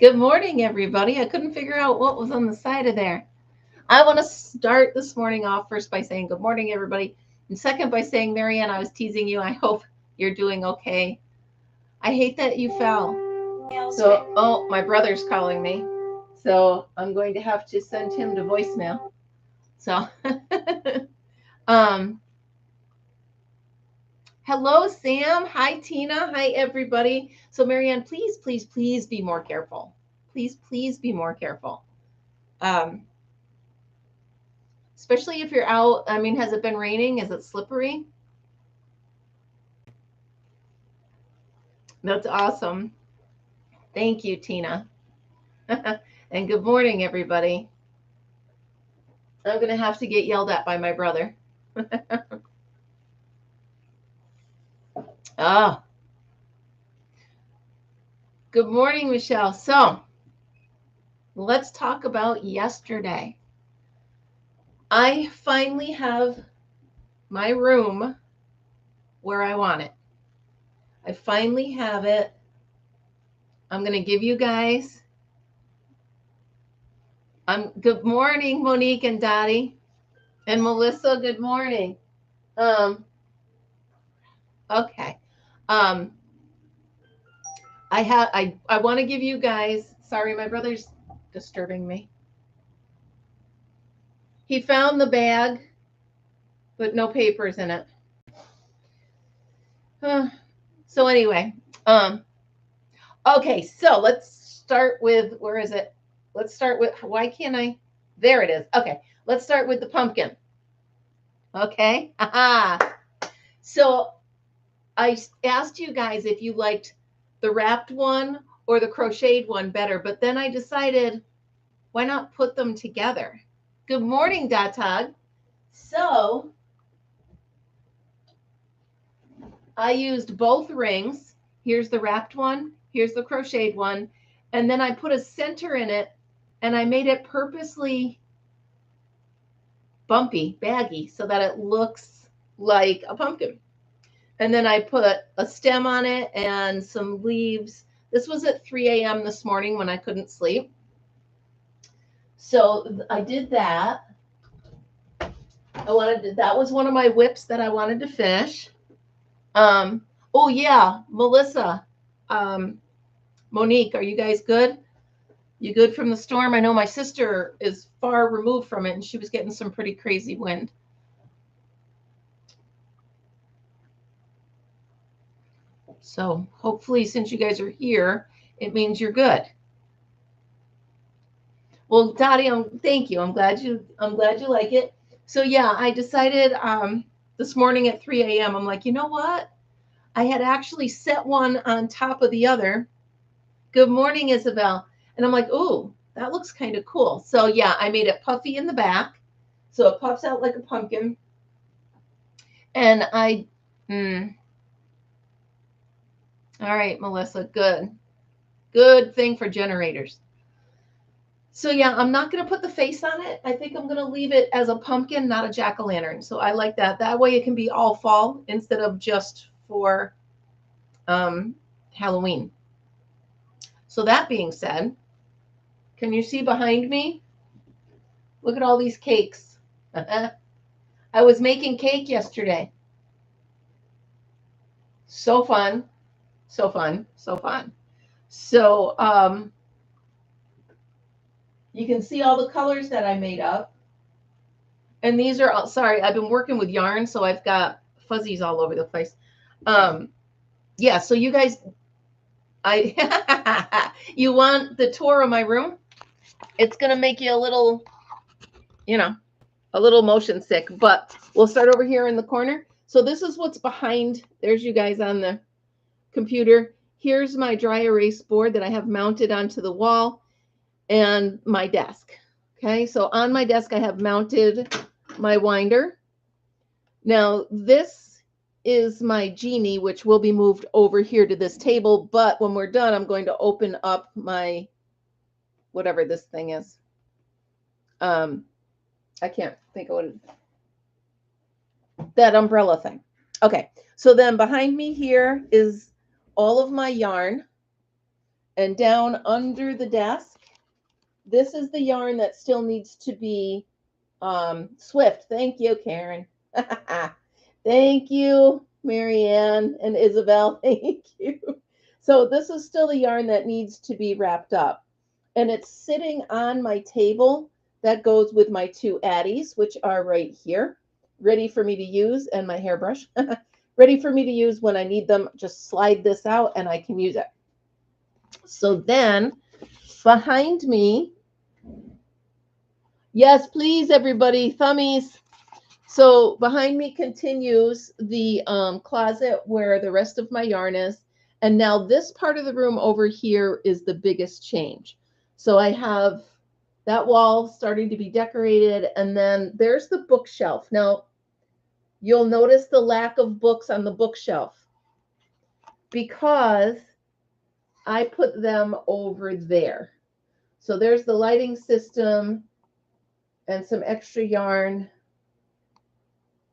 Good morning, everybody. I couldn't figure out what was on the side of there. I want to start this morning off first by saying good morning, everybody. And second by saying, Marianne, I was teasing you. I hope you're doing okay. I hate that you fell. So, oh, my brother's calling me. So I'm going to have to send him to voicemail. So, um, hello, Sam. Hi, Tina. Hi, everybody. So, Marianne, please, please, please be more careful. Please, please be more careful. Especially if you're out. I mean, has it been raining? Is it slippery? That's awesome. Thank you, Tina. And good morning, everybody. I'm going to have to get yelled at by my brother. Oh, good morning, Michelle. So let's talk about yesterday. I finally have my room where I want it. I finally have it. I'm going to give you guys. Good morning, Monique and Dottie. And Melissa, good morning. Okay. I want to give you guys, sorry, my brother's disturbing me. He found the bag, but no papers in it. So anyway, okay, so let's start with, where is it? Let's start with, why can't I? There it is. Okay, let's start with the pumpkin. Okay. So I asked you guys if you liked the wrapped one or the crocheted one better, but then I decided, why not put them together? Good morning, Datag. So I used both rings. Here's the wrapped one, here's the crocheted one, and then I put a center in it, and I made it purposely bumpy, baggy, so that it looks like a pumpkin. And then I put a stem on it and some leaves. This was at 3 a.m. this morning when I couldn't sleep. So I did that. That was one of my whips that I wanted to finish. Oh yeah, Melissa, Monique, are you guys good? You good from the storm? I know my sister is far removed from it and she was getting some pretty crazy wind. So hopefully, since you guys are here, it means you're good. Well, Dottie, thank you. I'm glad you like it. So yeah, I decided this morning at 3 a.m. I'm like, you know what? I had actually set one on top of the other. Good morning, Isabel. And I'm like, ooh, that looks kind of cool. So yeah, I made it puffy in the back, so it puffs out like a pumpkin. And all right, Melissa, good thing for generators. So yeah, I'm not going to put the face on it. I think I'm going to leave it as a pumpkin, not a jack-o'-lantern. So I like that. That way it can be all fall instead of just for Halloween. So that being said, can you see behind me? Look at all these cakes. I was making cake yesterday. So fun, so fun, so fun. So you can see all the colors that I made up. And these are, sorry, I've been working with yarn, so I've got fuzzies all over the place. Yeah, so you guys, you want the tour of my room? It's going to make you a little, a little motion sick, but we'll start over here in the corner. So this is what's behind. There's you guys on the computer. Here's my dry erase board that I have mounted onto the wall and my desk. Okay, so on my desk, I have mounted my winder. Now, this is my genie, which will be moved over here to this table. But when we're done, I'm going to open up my, whatever this thing is. I can't think of what it is. That umbrella thing. Okay, so then behind me here is all of my yarn. And down under the desk, this is the yarn that still needs to be swift. Thank you, Karen. Thank you, Marianne and Isabel. Thank you. So this is still the yarn that needs to be wrapped up. And it's sitting on my table that goes with my two addies, which are right here, ready for me to use, and my hairbrush, ready for me to use when I need them. Just slide this out and I can use it. So then behind me, yes, please, everybody, thummies. So behind me continues the closet where the rest of my yarn is. And now this part of the room over here is the biggest change. So I have that wall starting to be decorated. And then there's the bookshelf. Now, you'll notice the lack of books on the bookshelf because I put them over there. So there's the lighting system and some extra yarn.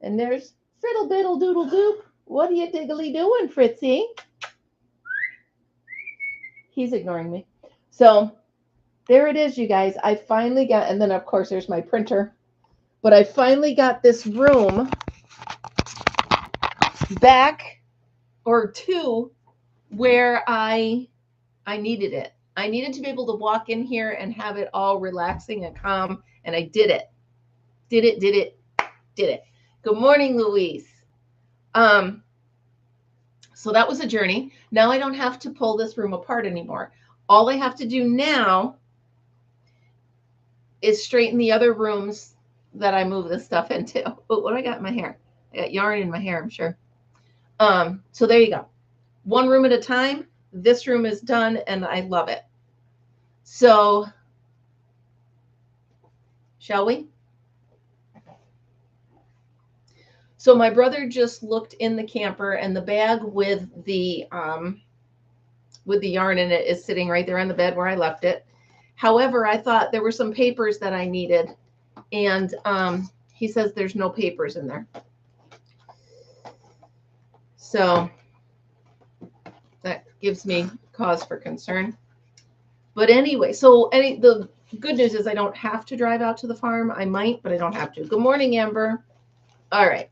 And there's Friddle Biddle Doodle Doop. What are you diggly doing, Fritzy? He's ignoring me. So there it is, you guys. I finally got, and then of course there's my printer. But I finally got this room back or to where I needed it. I needed to be able to walk in here and have it all relaxing and calm. And I did it. Did it. Good morning, Louise. So that was a journey. Now I don't have to pull this room apart anymore. All I have to do now is straighten the other rooms that I move this stuff into. Oh, what do I got in my hair? I got yarn in my hair, I'm sure. So there you go. One room at a time. This room is done and I love it. So shall we? So my brother just looked in the camper and the bag with the yarn in it is sitting right there on the bed where I left it. However, I thought there were some papers that I needed, and he says there's no papers in there. So that gives me cause for concern. But anyway, so the good news is I don't have to drive out to the farm. I might, but I don't have to. Good morning, Amber. All right.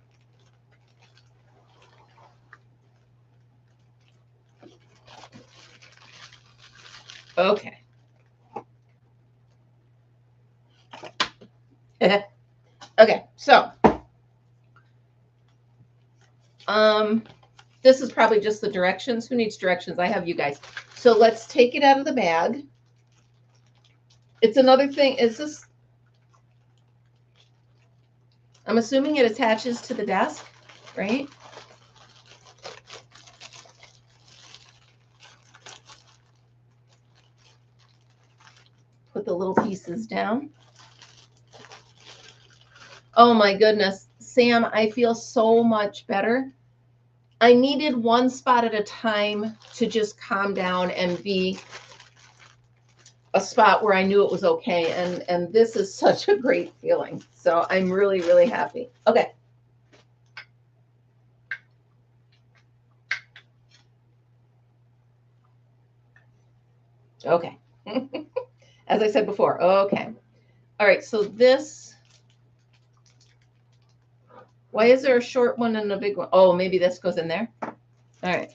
Okay. Okay, so this is probably just the directions. Who needs directions? I have you guys. So let's take it out of the bag. It's another thing. Is this? I'm assuming it attaches to the desk, right? Put the little pieces down. Oh my goodness, Sam, I feel so much better. I needed one spot at a time to just calm down and be a spot where I knew it was okay. And this is such a great feeling. So I'm really, really happy. Okay. Okay. As I said before, okay. All right, so this, why is there a short one and a big one? Oh, maybe this goes in there. All right.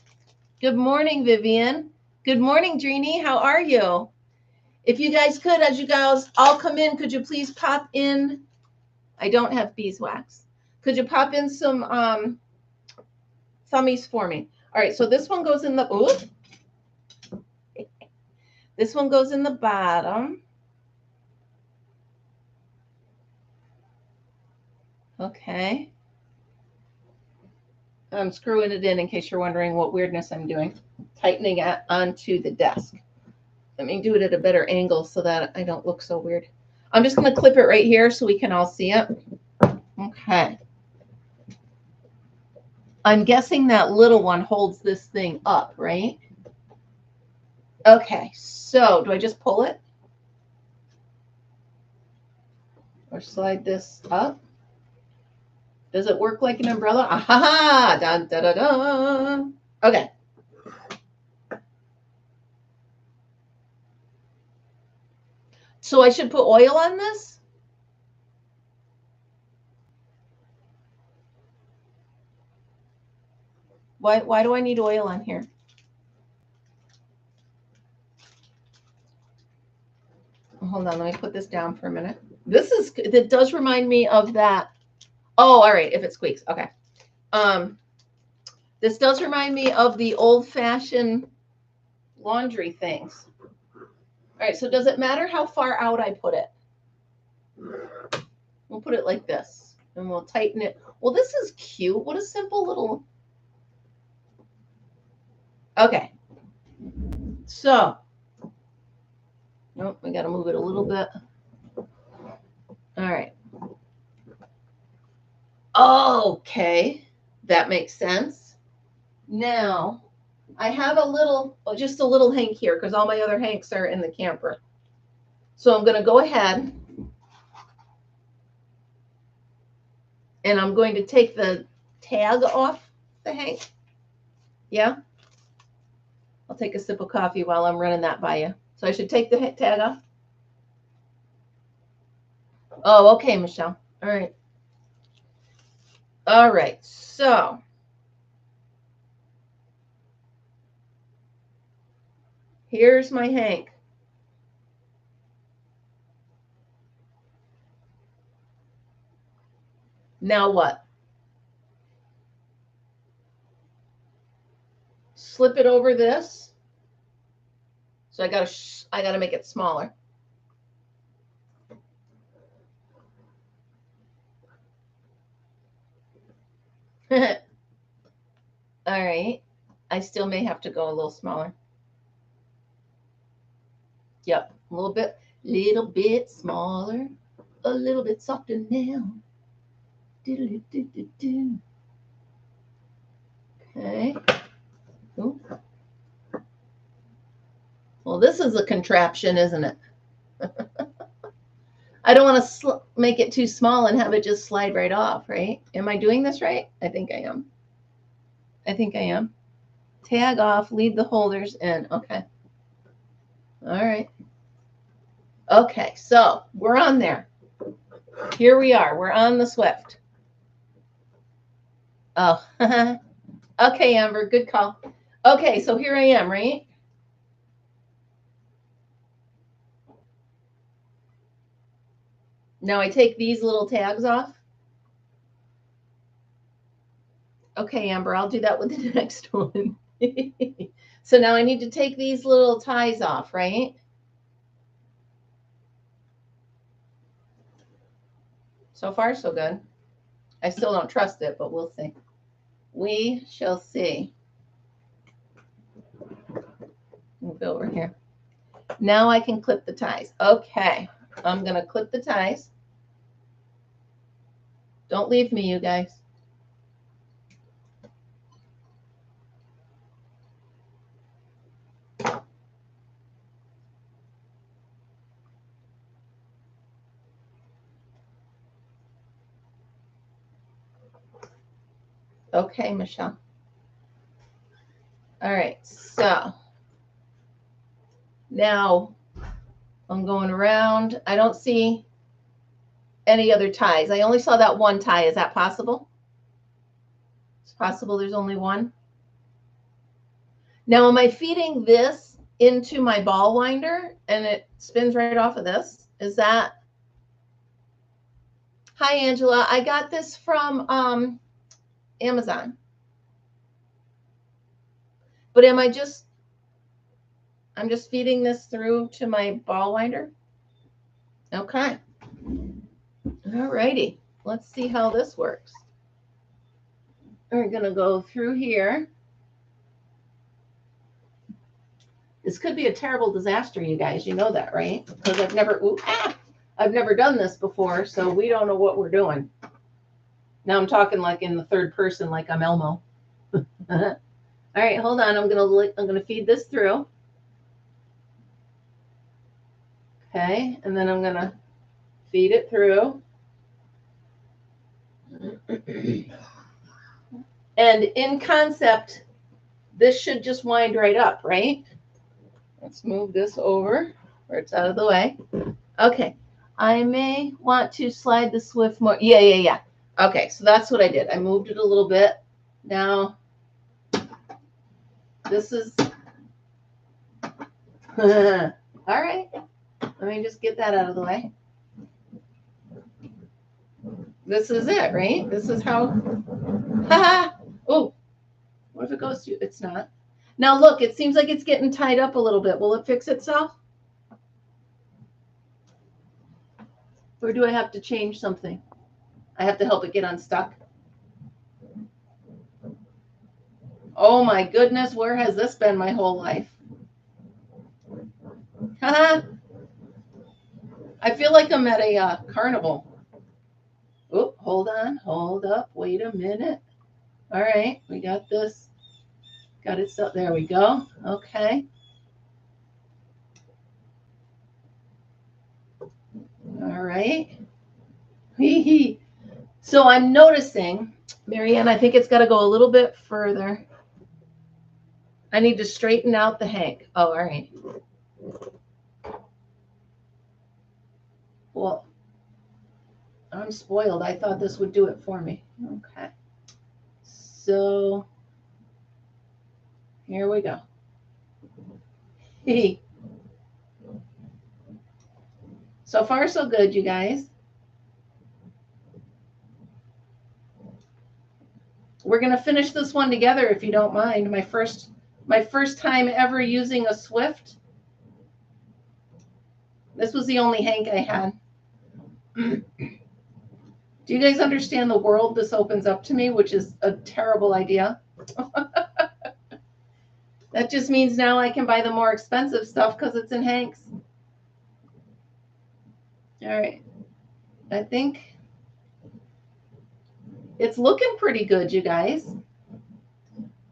Good morning, Vivian. Good morning, Dreenie. How are you? If you guys could, as you guys all come in, could you please pop in? I don't have beeswax. Could you pop in some thummies for me? All right, so this one goes in the, ooh. This one goes in the bottom. Okay. I'm screwing it in case you're wondering what weirdness I'm doing. Tightening it onto the desk. Let me do it at a better angle so that I don't look so weird. I'm just going to clip it right here so we can all see it. Okay. I'm guessing that little one holds this thing up, right? Okay, so do I just pull it? Or slide this up? Does it work like an umbrella? Aha! Dun, da, da, da. Okay. So I should put oil on this? Why do I need oil on here? Hold on, let me put this down for a minute. It does remind me of that. Oh, all right, if it squeaks, okay. This does remind me of the old-fashioned laundry things. All right, so does it matter how far out I put it? We'll put it like this, and we'll tighten it. Well, this is cute. What a simple little... Okay. So, nope, we got to move it a little bit. All right. Okay, that makes sense. Now, I have just a little hank here because all my other hanks are in the camper. So I'm going to go ahead and I'm going to take the tag off the hank. Yeah. I'll take a sip of coffee while I'm running that by you. So I should take the tag off. Oh, okay, Michelle. All right. All right. So here's my hank. Now what? Slip it over this. So I gotta make it smaller. All right. I still may have to go a little smaller. Yep, a little bit smaller, a little bit softer now. Okay. Ooh. Well, this is a contraption, isn't it? I don't want to make it too small and have it just slide right off, right? Am I doing this right? I think I am. I think I am. Tag off, leave the holders in. Okay. All right. Okay, so we're on there. Here we are. We're on the Swift. Oh, okay, Amber, good call. Okay, so here I am, right? Now I take these little tags off. Okay, Amber, I'll do that with the next one. So now I need to take these little ties off, right? So far, so good. I still don't trust it, but we'll see. We shall see. Move over here. Now I can clip the ties. Okay, I'm going to clip the ties. Don't leave me, you guys. Okay, Michelle. All right, so now I'm going around. I don't see any other ties. I only saw that one tie. Is that possible? It's possible there's only one. Now, am I feeding this into my ball winder and it spins right off of this? Is that? Hi, Angela. I got this from Amazon. But I'm just feeding this through to my ball winder? Okay. All righty. Let's see how this works. We're going to go through here. This could be a terrible disaster, you guys. You know that, right? Because I've never done this before, so we don't know what we're doing. Now I'm talking like in the third person, like I'm Elmo. All right, hold on. I'm gonna feed this through. Okay, and then I'm gonna feed it through. And in concept, this should just wind right up, right? Let's move this over where it's out of the way. Okay. I may want to slide the Swift more. Yeah. Okay, so that's what I did. I moved it a little bit. Now, this is... All right. Let me just get that out of the way. This is it, right? This is how... Haha! Oh, what if it goes to... It's not. Now, look, it seems like it's getting tied up a little bit. Will it fix itself? Or do I have to change something? I have to help it get unstuck. Oh my goodness, where has this been my whole life? Haha. I feel like I'm at a carnival. Oh, hold on, hold up, wait a minute. All right, we got this. Got it set. There we go. Okay. All right. So I'm noticing, Marianne, I think it's got to go a little bit further. I need to straighten out the hank. Oh, all right. Well, I'm spoiled. I thought this would do it for me. Okay. So here we go. So far, so good, you guys. We're going to finish this one together if you don't mind. My first time ever using a Swift. This was the only hank I had. Do you guys understand the world this opens up to me, which is a terrible idea? That just means now I can buy the more expensive stuff because it's in hanks. All right. I think it's looking pretty good, you guys.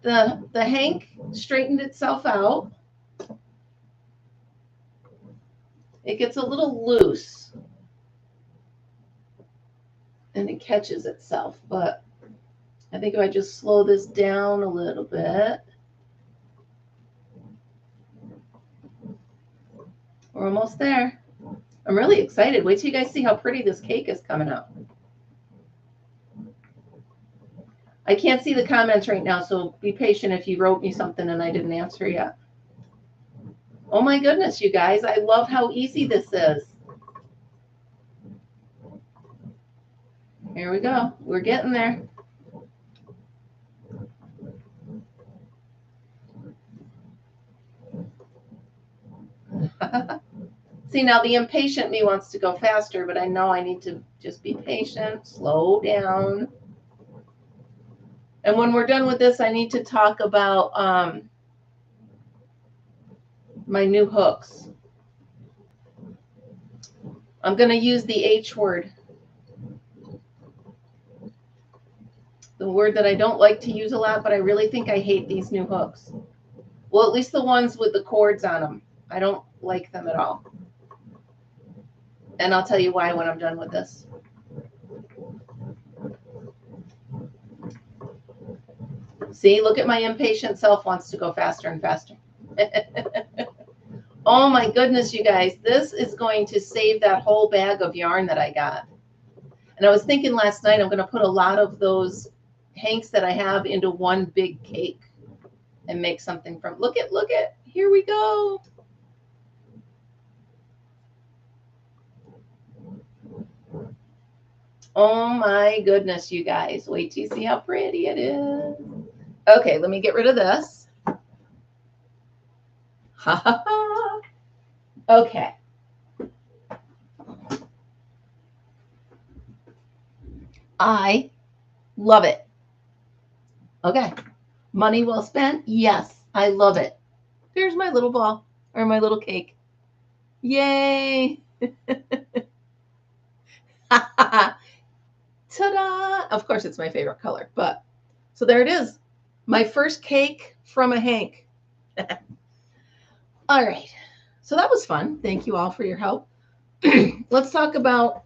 The hank straightened itself out. It gets a little loose and it catches itself, but I think if I just slow this down a little bit, we're almost there. I'm really excited. Wait till you guys see how pretty this cake is coming out. I can't see the comments right now, so be patient if you wrote me something and I didn't answer yet. Oh my goodness, you guys, I love how easy this is. Here we go. We're getting there. See, now the impatient me wants to go faster, but I know I need to just be patient, slow down. And when we're done with this, I need to talk about my new hooks. I'm going to use the H word. The word that I don't like to use a lot, but I really think I hate these new hooks. Well, at least the ones with the cords on them. I don't like them at all. And I'll tell you why when I'm done with this. See, look at my impatient self wants to go faster and faster. Oh my goodness, you guys, this is going to save that whole bag of yarn that I got. And I was thinking last night I'm going to put a lot of those hanks that I have into one big cake and make something from. Look at, here we go. Oh my goodness, you guys. Wait till you see how pretty it is. Okay, let me get rid of this. Ha ha ha. Okay. I love it. Okay. Money well spent? Yes, I love it. There's my little ball or my little cake. Yay. Ta-da! Of course, it's my favorite color, but so there it is. My first cake from a hank. All right. So that was fun. Thank you all for your help. Let's talk about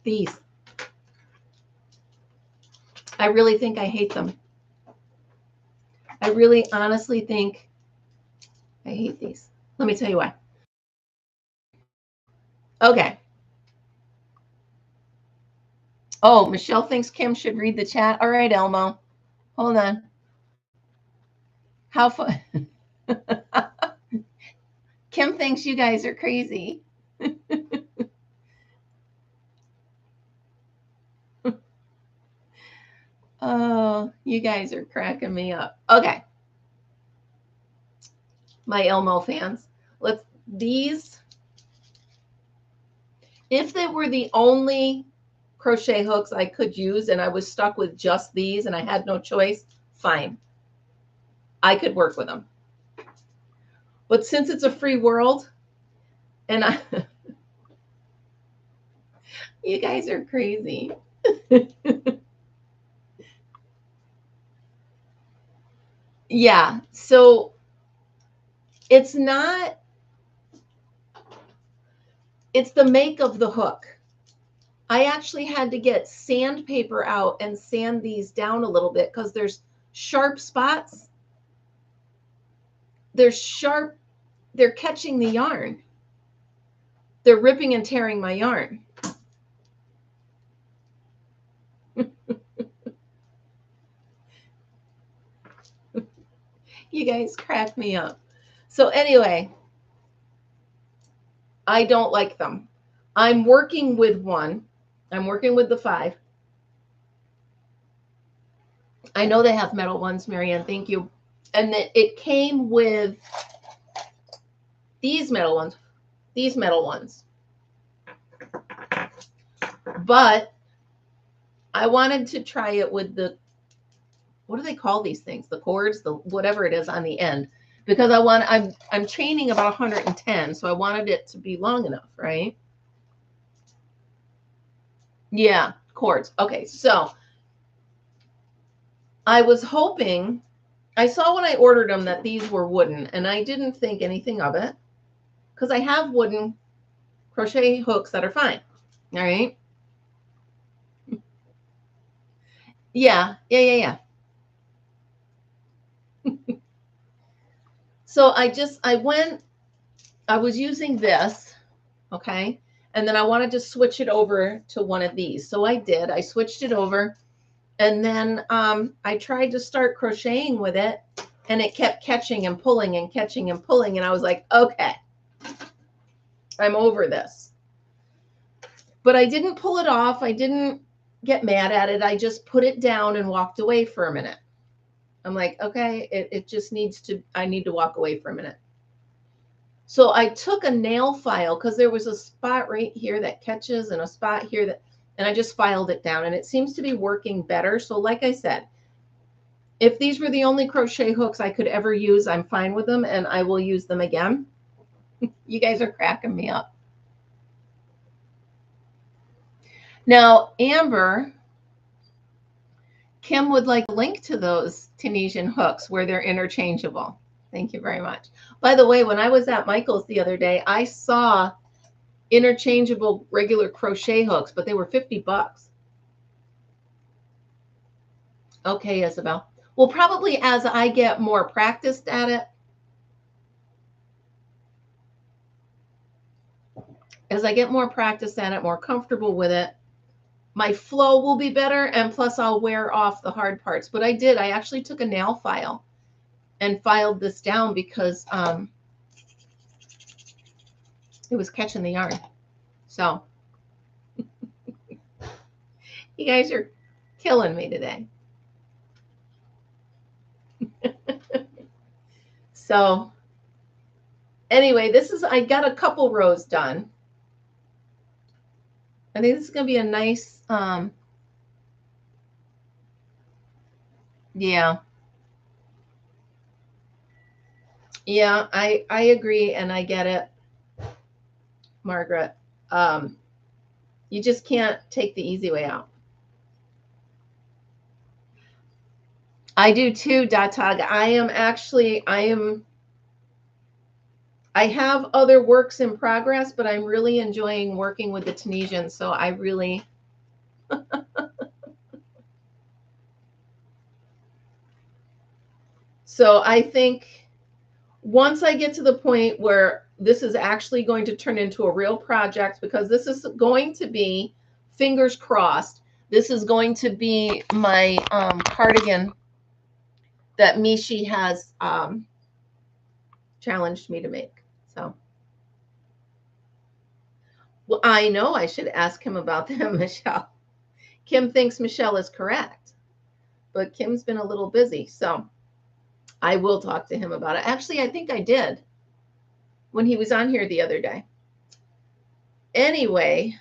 these. I really think I hate them. I really honestly think I hate these. Let me tell you why. Okay. Oh, Michelle thinks Kim should read the chat. All right, Elmo. Hold on. How fun. Kim thinks you guys are crazy. Oh, you guys are cracking me up. Okay. My Elmo fans. If they were the only crochet hooks I could use and I was stuck with just these and I had no choice, fine. I could work with them. But since it's a free world and you guys are crazy. Yeah, so it's the make of the hook. I actually had to get sandpaper out and sand these down a little bit because there's sharp spots. They're sharp. They're catching the yarn. They're ripping and tearing my yarn. You guys crack me up. So anyway, I don't like them. I'm working with one. I'm working with the 5. I know they have metal ones, Marianne. Thank you. And it came with these metal ones. These metal ones. But I wanted to try it with the, what do they call these things? The cords, the whatever it is on the end, because I'm chaining about 110, so I wanted it to be long enough, right? Yeah, cords. Okay, so I was hoping, I saw when I ordered them that these were wooden, and I didn't think anything of it because I have wooden crochet hooks that are fine. All right. Yeah. So I was using this, okay, and then I wanted to switch it over to one of these. So I did. I switched it over, and then I tried to start crocheting with it, and it kept catching and pulling and catching and pulling, and I was like, okay, I'm over this. But I didn't pull it off. I didn't get mad at it. I just put it down and walked away for a minute. I'm like, okay, it just I need to walk away for a minute. So I took a nail file because there was a spot right here that catches and a spot here and I just filed it down and it seems to be working better. So like I said, if these were the only crochet hooks I could ever use, I'm fine with them and I will use them again. You guys are cracking me up. Now, Amber, Kim would like a link to those Tunisian hooks where they're interchangeable. Thank you very much. By the way, when I was at Michael's the other day, I saw interchangeable regular crochet hooks, but they were $50. Okay, Isabel. Well, probably as I get more practiced at it, more comfortable with it, my flow will be better, and plus I'll wear off the hard parts. But I actually took a nail file and filed this down because it was catching the yarn. So you guys are killing me today. So anyway, I got a couple rows done. I think this is going to be a nice, yeah. Yeah, I agree and I get it, Margaret. You just can't take the easy way out. I do too, Datag. I have other works in progress, but I'm really enjoying working with the Tunisians. So I really, so I think once I get to the point where this is actually going to turn into a real project, because this is going to be, fingers crossed, this is going to be my cardigan that Mishi has challenged me to make. So, well, I know I should ask him about them, Michelle. Kim thinks Michelle is correct, but Kim's been a little busy, so I will talk to him about it. Actually, I think I did when he was on here the other day. Anyway,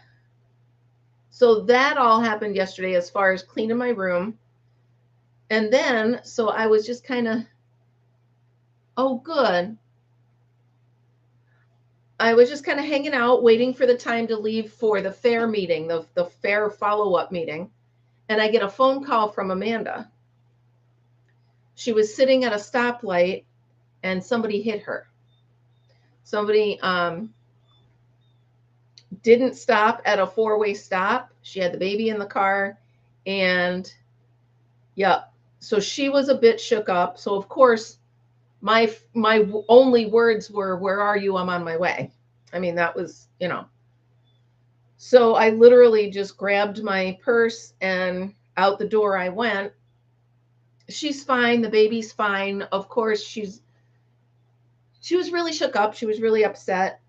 so that all happened yesterday as far as cleaning my room. And then, so I was just kind of, oh, good. I was just kind of hanging out, waiting for the time to leave for the fair meeting, the fair follow-up meeting. And I get a phone call from Amanda. She was sitting at a stoplight and somebody hit her. Somebody didn't stop at a four-way stop. She had the baby in the car, and yeah, so she was a bit shook up. So of course, my only words were, "Where are you? I'm on my way." I mean, that was, you know. So I literally just grabbed my purse and out the door I went. She's fine. The baby's fine. Of course, she was really shook up. She was really upset.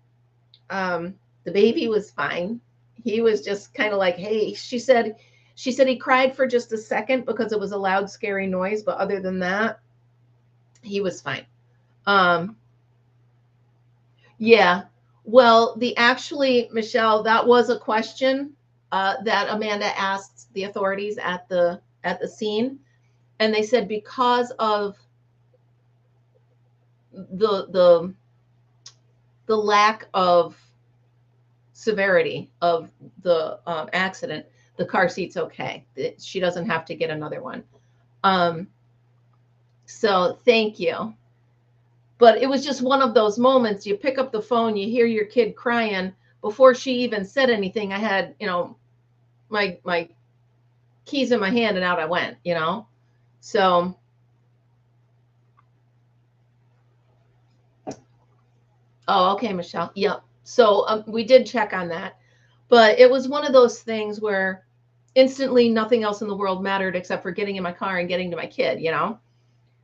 The baby was fine. He was just kind of like, hey, she said he cried for just a second because it was a loud, scary noise. But other than that, he was fine. Yeah. Well, Michelle, that was a question that Amanda asked the authorities at the scene. And they said because of the lack of severity of the accident, the car seat's okay. She doesn't have to get another one. So thank you. But it was just one of those moments. You pick up the phone, you hear your kid crying. Before she even said anything, I had, my keys in my hand and out I went, So oh, okay, Michelle. Yep. So we did check on that. But it was one of those things where instantly nothing else in the world mattered except for getting in my car and getting to my kid,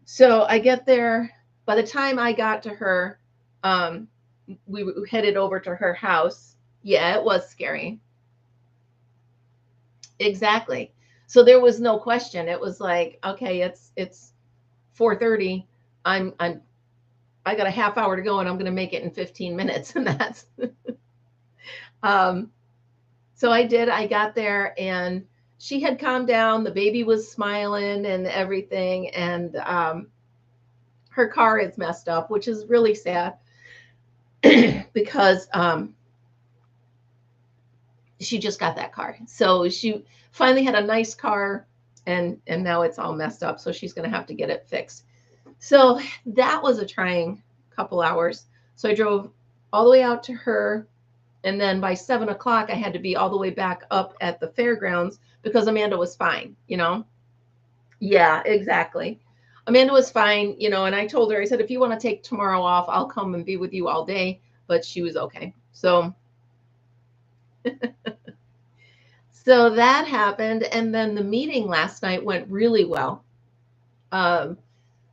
So I get there. By the time I got to her, we headed over to her house. Yeah, it was scary. Exactly. So there was no question. It was like, okay, it's 4:30. I got a half hour to go and I'm going to make it in 15 minutes. And that's, so I did, I got there and she had calmed down. The baby was smiling and everything. And, her car is messed up, which is really sad because, she just got that car. So she finally had a nice car and now it's all messed up. So she's going to have to get it fixed. So that was a trying couple hours. So I drove all the way out to her. And then by 7 o'clock, I had to be all the way back up at the fairgrounds because Amanda was fine, Yeah, exactly. Amanda was fine, and I told her, I said, if you want to take tomorrow off, I'll come and be with you all day. But she was okay. So, so that happened. And then the meeting last night went really well.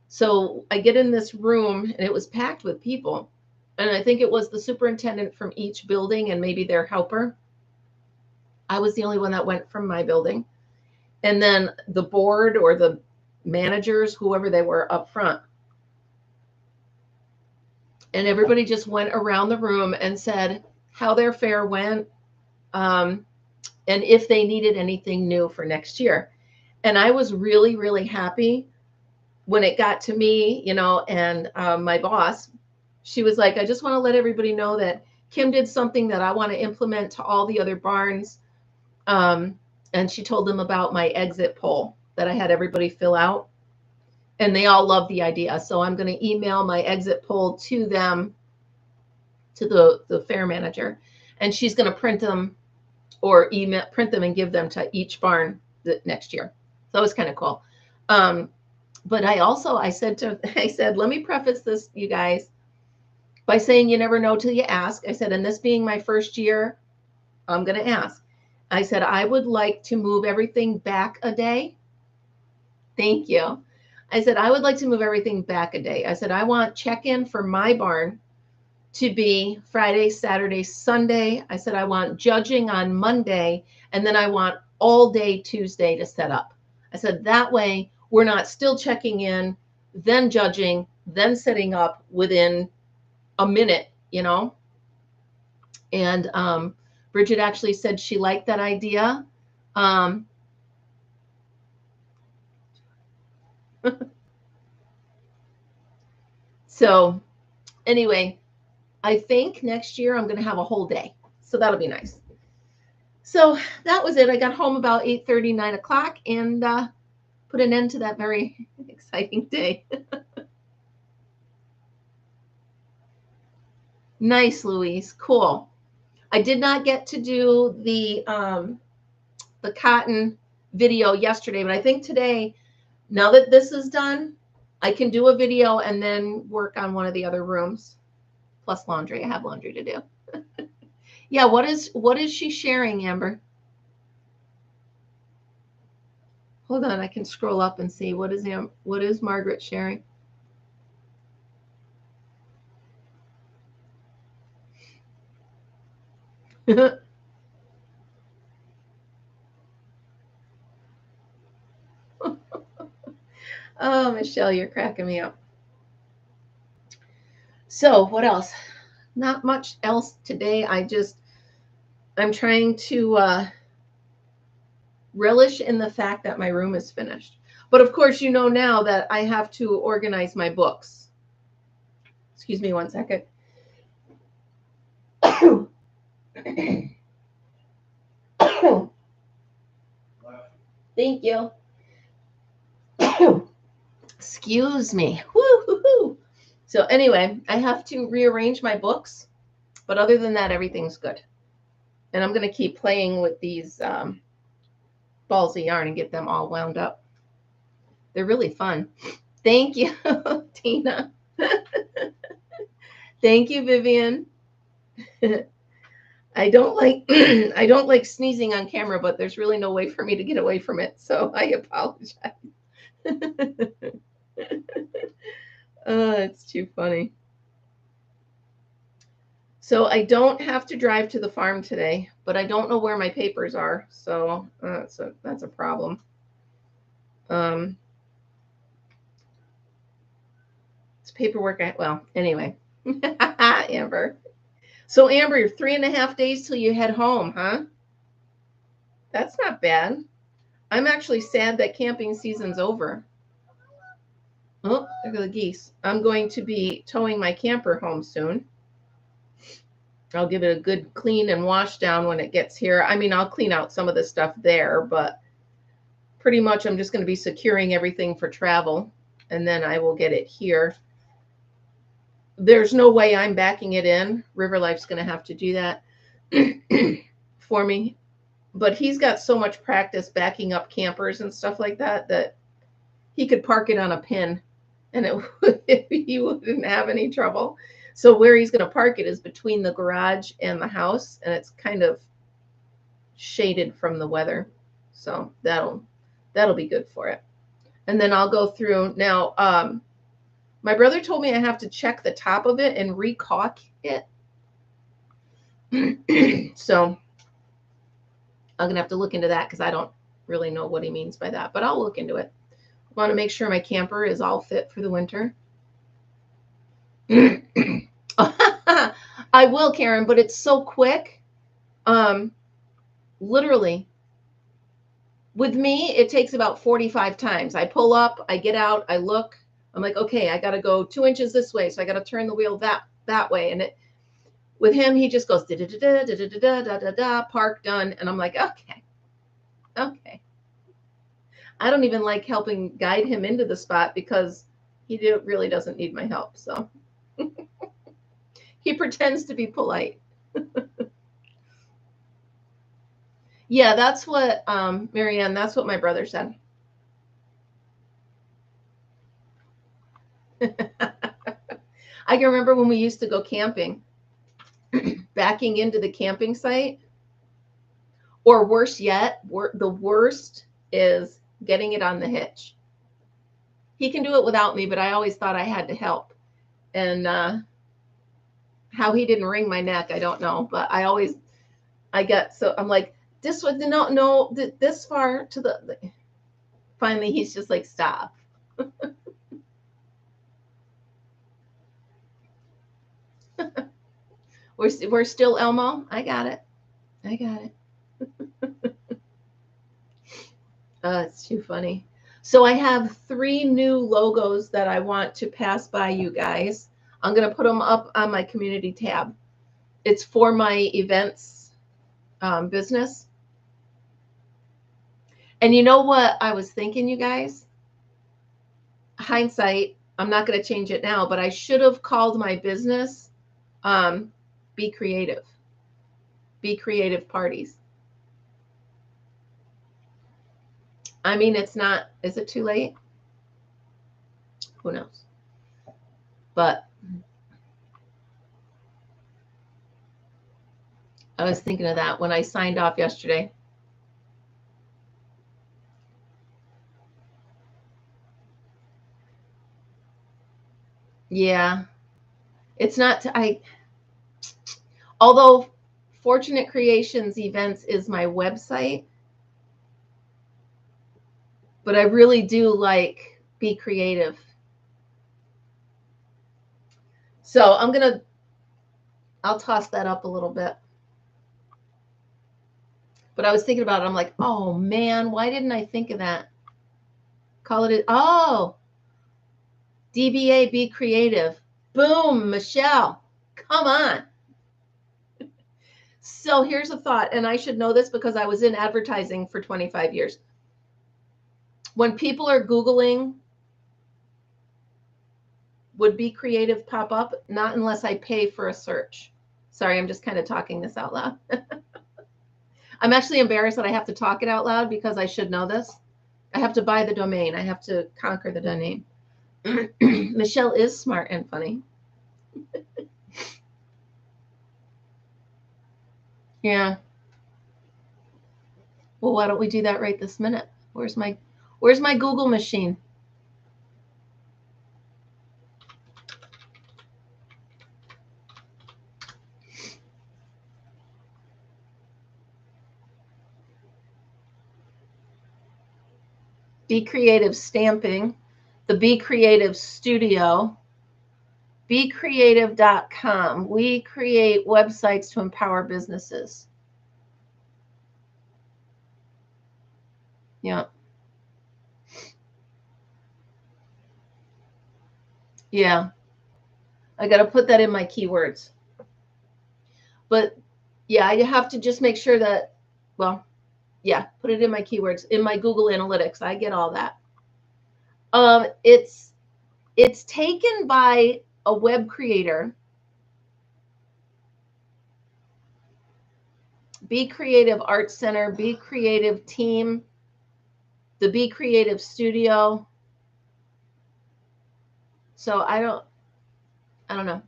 So I get in this room and it was packed with people. And I think it was the superintendent from each building and maybe their helper. I was the only one that went from my building. And then the board or the managers, whoever they were up front. And everybody just went around the room and said how their fair went, and if they needed anything new for next year. And I was really, really happy when it got to me, and my boss. She was like, I just want to let everybody know that Kim did something that I want to implement to all the other barns. And she told them about my exit poll that I had everybody fill out. And they all loved the idea. So I'm going to email my exit poll to them, to the fair manager. And she's going to print them or print them and give them to each barn next year. So it was kind of cool. But I said, let me preface this, you guys, by saying you never know till you ask. I said, and this being my first year, I'm going to ask. I said, I would like to move everything back a day. Thank you. I said, I would like to move everything back a day. I said, I want check-in for my barn to be Friday, Saturday, Sunday. I said, I want judging on Monday, and then I want all day Tuesday to set up. I said, that way we're not still checking in, then judging, then setting up within a minute, you know? And Bridget actually said she liked that idea. So anyway, I think next year I'm going to have a whole day. So that'll be nice. So that was it. I got home about 8:30, 9 o'clock, and put an end to that very exciting day. Nice, Louise. Cool. I did not get to do the cotton video yesterday, but I think today, now that this is done, I can do a video and then work on one of the other rooms. Plus laundry. I have laundry to do. Yeah, what is she sharing, Amber? Hold on, I can scroll up and see what is Margaret sharing? Oh, Michelle, you're cracking me up. So what else? Not much else today. I'm trying to relish in the fact that my room is finished. But of course, you know now that I have to organize my books. Excuse me one second. Thank you. Excuse me. Woo-hoo-hoo. So anyway, I have to rearrange my books. But other than that, everything's good. And I'm going to keep playing with these balls of yarn and get them all wound up. They're really fun. Thank you, Tina. Thank you, Vivian. I don't like sneezing on camera, but there's really no way for me to get away from it, so I apologize. Oh, it's too funny. So I don't have to drive to the farm today, but I don't know where my papers are, so that's a problem. It's paperwork. Well, anyway. Amber. So Amber, you're 3.5 days till you head home, huh? That's not bad. I'm actually sad that camping season's over. Oh, look at the geese. I'm going to be towing my camper home soon. I'll give it a good clean and wash down when it gets here. I mean, I'll clean out some of the stuff there, but pretty much I'm just going to be securing everything for travel, and then I will get it here. There's no way I'm backing it in. Riverlife's going to have to do that for me. But he's got so much practice backing up campers and stuff like that that he could park it on a pin and he wouldn't have any trouble. So where he's going to park it is between the garage and the house, and it's kind of shaded from the weather. So that'll be good for it. And then I'll go through now. My brother told me I have to check the top of it and re-caulk it. So I'm going to have to look into that because I don't really know what he means by that, but I'll look into it. I want to make sure my camper is all fit for the winter. I will, Karen, but it's so quick. Literally, with me, it takes about 45 times. I pull up, I get out, I look. I'm like, okay, I got to go 2 inches this way, so I got to turn the wheel that way. And with him, he just goes da da da da da da da da da. Park, done. And I'm like, okay. I don't even like helping guide him into the spot because he really doesn't need my help. So he pretends to be polite. Yeah, that's what Marianne. That's what my brother said. I can remember when we used to go camping, backing into the camping site, or worse yet, the worst is getting it on the hitch. He can do it without me, but I always thought I had to help. And how he didn't wring my neck, I don't know. But I'm like, this was no, this far to the. Finally, he's just like, stop. We're still Elmo. I got it. It's too funny. So I have 3 new logos that I want to pass by you guys. I'm going to put them up on my community tab. It's for my events business. And you know what I was thinking, you guys? Hindsight, I'm not going to change it now, but I should have called my business Be Creative. Be Creative Parties. I mean, it's not, is it too late? Who knows? But I was thinking of that when I signed off yesterday. Yeah. It's not, although Fortunate Creations Events is my website, but I really do like Be Creative. So I'll toss that up a little bit. But I was thinking about it. I'm like, oh man, why didn't I think of that? Call it, DBA, Be Creative. Boom, Michelle, come on. So here's a thought, and I should know this because I was in advertising for 25 years. When people are Googling, would Be Creative pop up? Not unless I pay for a search. Sorry, I'm just kind of talking this out loud. I'm actually embarrassed that I have to talk it out loud because I should know this. I have to buy the domain. I have to conquer the domain. Michelle is smart and funny. Yeah. Well, why don't we do that right this minute? Where's my Google machine? Be Creative Stamping, the Be Creative Studio, BeCreative.com. We create websites to empower businesses. Yeah. Yeah. I got to put that in my keywords. But yeah, you have to just make sure that, well, yeah, put it in my keywords, in my Google Analytics. I get all that. It's taken by a web creator. Be Creative Art Center, Be Creative Team, the Be Creative Studio. So I don't know.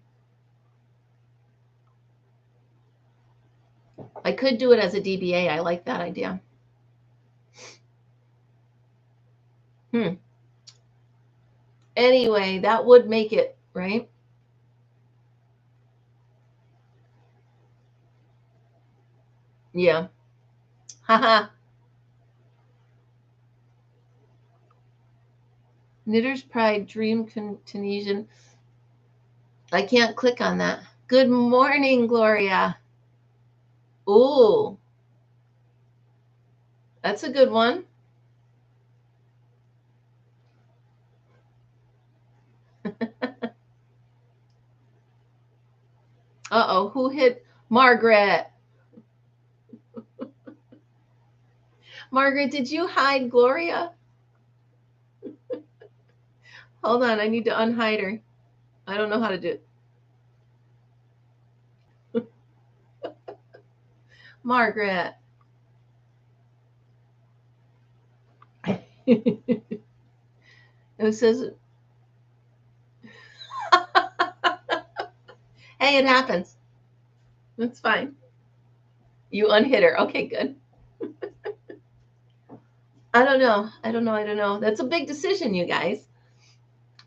I could do it as a DBA. I like that idea. Anyway, that would make it, right? Yeah. Haha. Knitter's Pride Dream Tunisian. I can't click on that. Good morning, Gloria. Ooh. That's a good one. Uh-oh, who hit Margaret? Margaret, did you hide Gloria? Hold on, I need to unhide her. I don't know how to do it. Margaret. It says Hey, it happens. That's fine. You unhit her. Okay, good. I don't know. That's a big decision, you guys.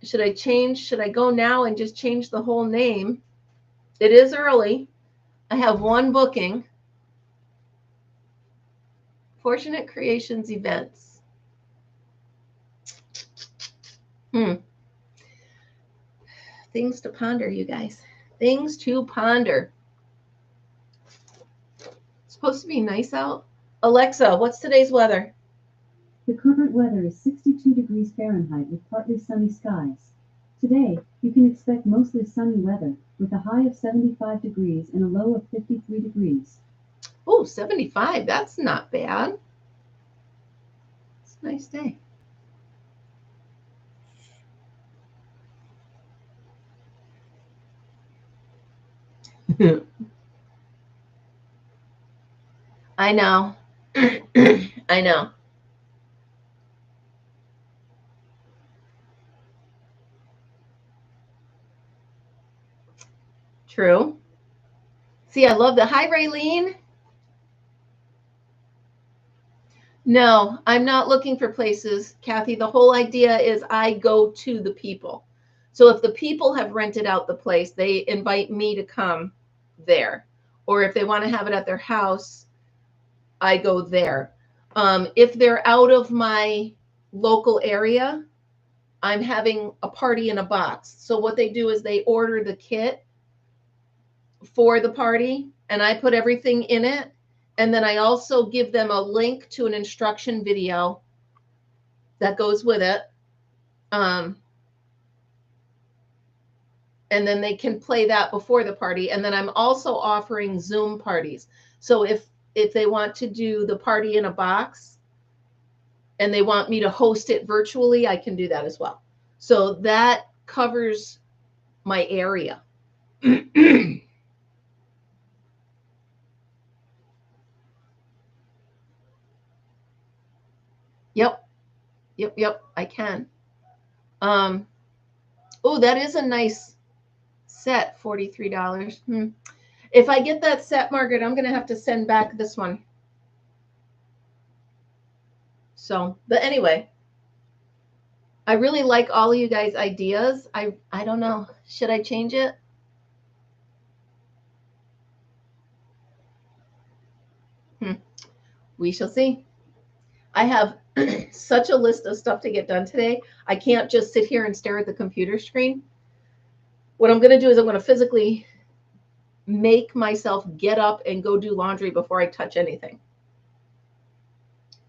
Should I change? Should I go now and just change the whole name? It is early. I have one booking. Fortunate Creations Events. Things to ponder, you guys. Things to ponder. It's supposed to be nice out. Alexa, what's today's weather? The current weather is 62 degrees Fahrenheit with partly sunny skies. Today, you can expect mostly sunny weather with a high of 75 degrees and a low of 53 degrees. Oh, 75. That's not bad. It's a nice day. I know. I know. True. See, I love the hi, Raylene. No, I'm not looking for places, Kathy. The whole idea is I go to the people. So if the people have rented out the place, they invite me to come there. Or if they want to have it at their house, I go there. If they're out of my local area, I'm having a party in a box. So what they do is they order the kit for the party and I put everything in it. And then I also give them a link to an instruction video that goes with it. And then they can play that before the party. And then I'm also offering Zoom parties. So if they want to do the party in a box and they want me to host it virtually, I can do that as well. So that covers my area. Yep, I can. Oh, that is a nice set, $43. If I get that set, Margaret, I'm going to have to send back this one. So, but anyway, I really like all of you guys' ideas. I don't know. Should I change it? We shall see. I have such a list of stuff to get done today. I can't just sit here and stare at the computer screen. What I'm going to do is I'm going to physically make myself get up and go do laundry before I touch anything.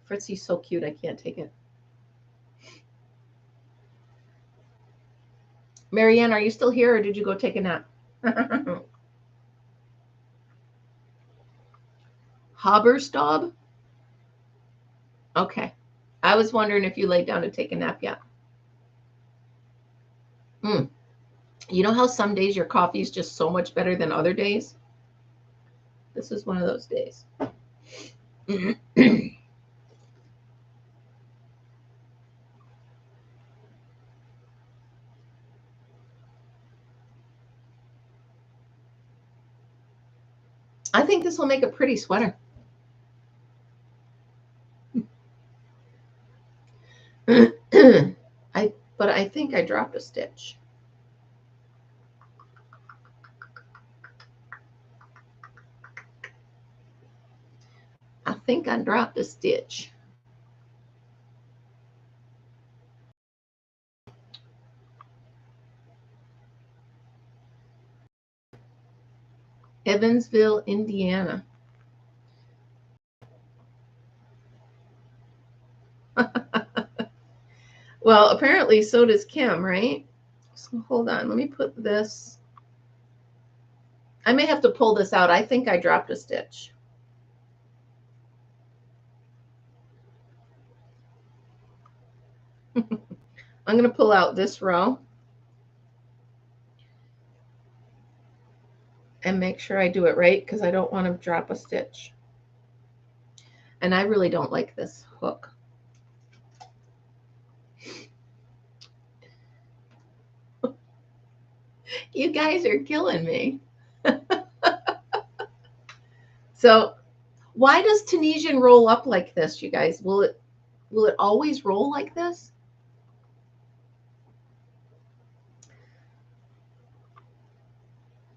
Fritzy's so cute. I can't take it. Marianne, are you still here or did you go take a nap? Haberstaub? Okay. I was wondering if you laid down to take a nap yet. You know how some days your coffee is just so much better than other days? This is one of those days. I think this will make a pretty sweater. But I think I dropped a stitch. I think I dropped a stitch. Evansville, Indiana. Well, apparently so does Kim, right? So hold on, let me put this. I may have to pull this out. I think I dropped a stitch. I'm going to pull out this row and make sure I do it right because I don't want to drop a stitch. And I really don't like this hook. You guys are killing me. So why does Tunisian roll up like this, you guys? Will it always roll like this?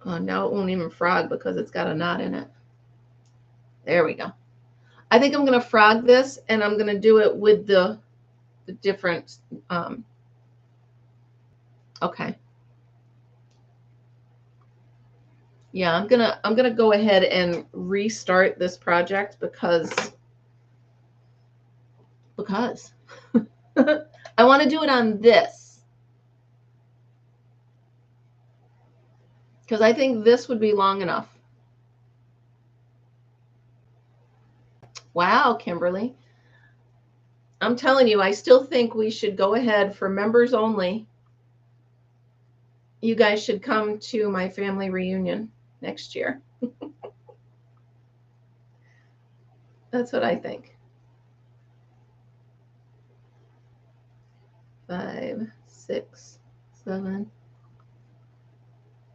Oh, now it won't even frog because it's got a knot in it. There we go. I think I'm going to frog this, and I'm going to do it with the different, okay. Yeah, I'm gonna go ahead and restart this project because I want to do it on this, because I think this would be long enough. Wow, Kimberly. I'm telling you, I still think we should go ahead for members only. You guys should come to my family reunion next year. That's what I think. 5, 6, 7,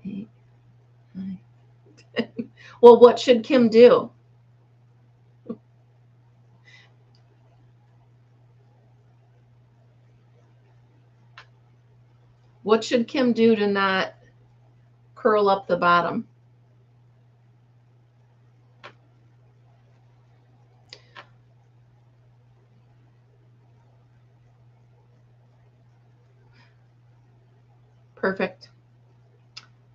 8, 9, 10. Well, what should Kim do? What should Kim do to not curl up the bottom? Perfect.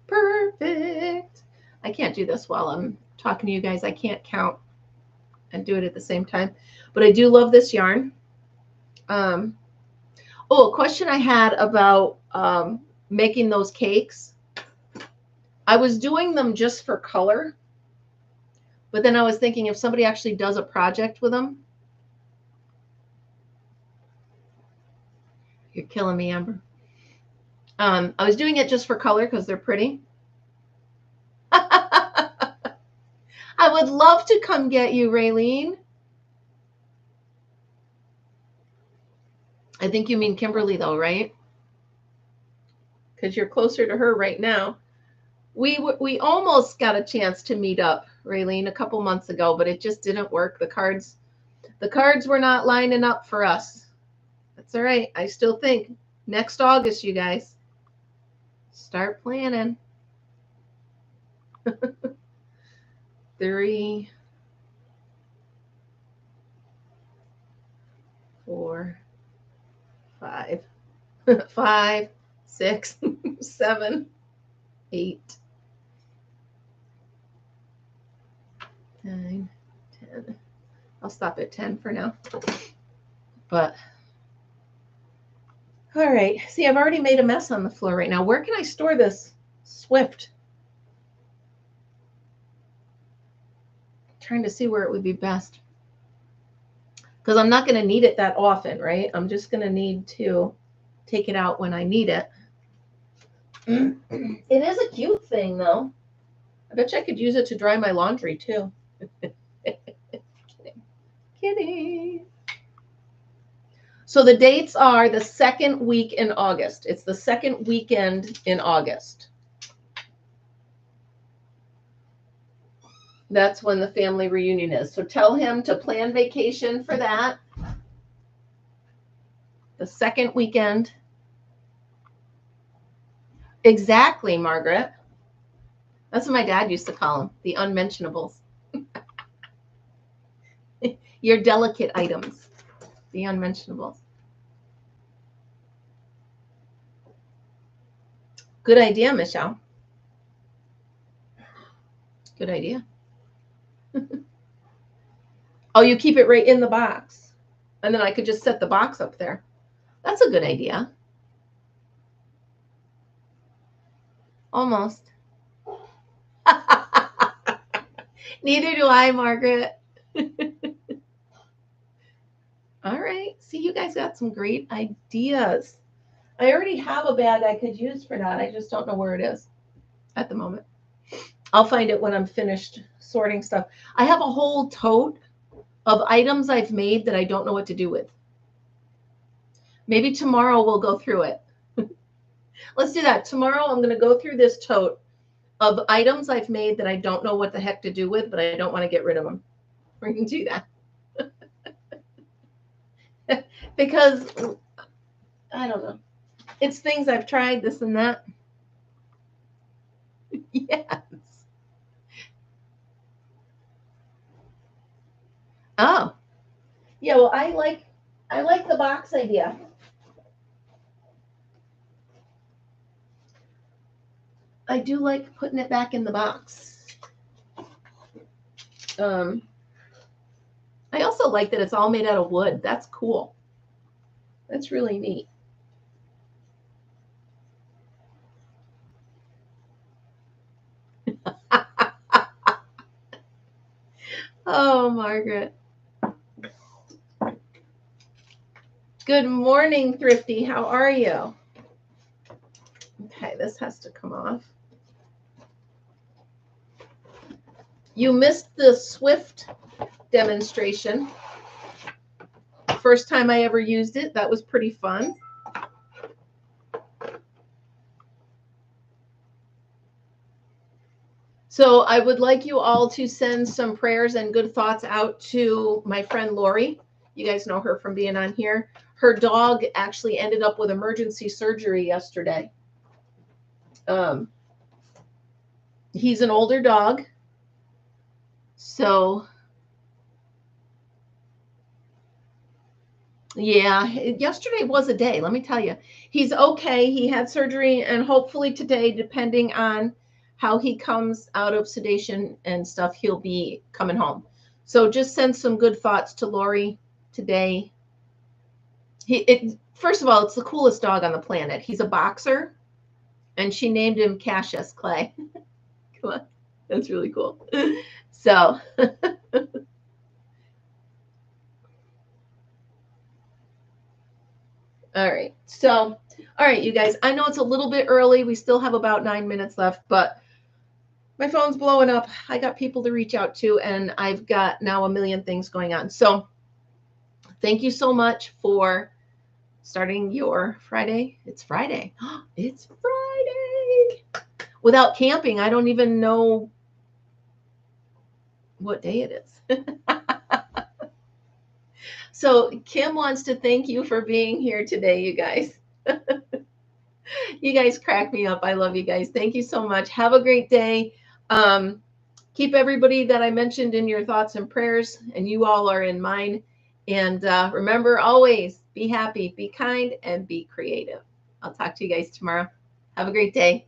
Perfect. I can't do this while I'm talking to you guys. I can't count and do it at the same time. But I do love this yarn. Oh, a question I had about making those cakes. I was doing them just for color. But then I was thinking if somebody actually does a project with them. You're killing me, Amber. I was doing it just for color because they're pretty. I would love to come get you, Raylene. I think you mean Kimberly, though, right? Because you're closer to her right now. We almost got a chance to meet up, Raylene, a couple months ago, but it just didn't work. The cards were not lining up for us. That's all right. I still think next August, you guys, start planning. 3, 4, 5, 5, 6, 7, 8, 9, 10. I'll stop at 10 for now. But all right. See, I've already made a mess on the floor right now. Where can I store this Swift? Trying to see where it would be best. Because I'm not going to need it that often, right? I'm just going to need to take it out when I need it. It is a cute thing, though. I bet you I could use it to dry my laundry, too. Kidding. So the dates are the second week in August. It's the second weekend in August. That's when the family reunion is. So tell him to plan vacation for that. The second weekend. Exactly, Margaret. That's what my dad used to call them, the unmentionables. Your delicate items, the unmentionables. Good idea, Michelle. Good idea. Oh, you keep it right in the box. And then I could just set the box up there. That's a good idea. Almost. Neither do I, Margaret. All right. See, you guys got some great ideas. I already have a bag I could use for that. I just don't know where it is at the moment. I'll find it when I'm finished sorting stuff. I have a whole tote of items I've made that I don't know what to do with. Maybe tomorrow we'll go through it. Let's do that. Tomorrow I'm going to go through this tote of items I've made that I don't know what the heck to do with, but I don't want to get rid of them. We're going to do that. Because, I don't know. It's things I've tried, this and that. Yes. Oh. Yeah, well, I like the box idea. I do like putting it back in the box. I also like that it's all made out of wood. That's cool. That's really neat. Oh, Margaret. Good morning, Thrifty. How are you? Okay, this has to come off. You missed the Swift demonstration. First time I ever used it. That was pretty fun. So I would like you all to send some prayers and good thoughts out to my friend Lori. You guys know her from being on here. Her dog actually ended up with emergency surgery yesterday. He's an older dog. So, yeah, yesterday was a day, let me tell you. He's okay. He had surgery, and hopefully today, depending on how he comes out of sedation and stuff, he'll be coming home. So just send some good thoughts to Lori today. First of all, it's the coolest dog on the planet. He's a boxer, and she named him Cassius Clay. Come on, that's really cool. So, all right. So, all right, you guys, I know it's a little bit early. We still have about 9 minutes left, but my phone's blowing up. I got people to reach out to, and I've got now a million things going on. So thank you so much for starting your Friday. It's Friday. It's Friday. Without camping, I don't even know what day it is. So Kim wants to thank you for being here today, you guys. You guys crack me up. I love you guys. Thank you so much. Have a great day. Keep everybody that I mentioned in your thoughts and prayers, and you all are in mine. And remember, always be happy, be kind, and be creative. I'll talk to you guys tomorrow. Have a great day.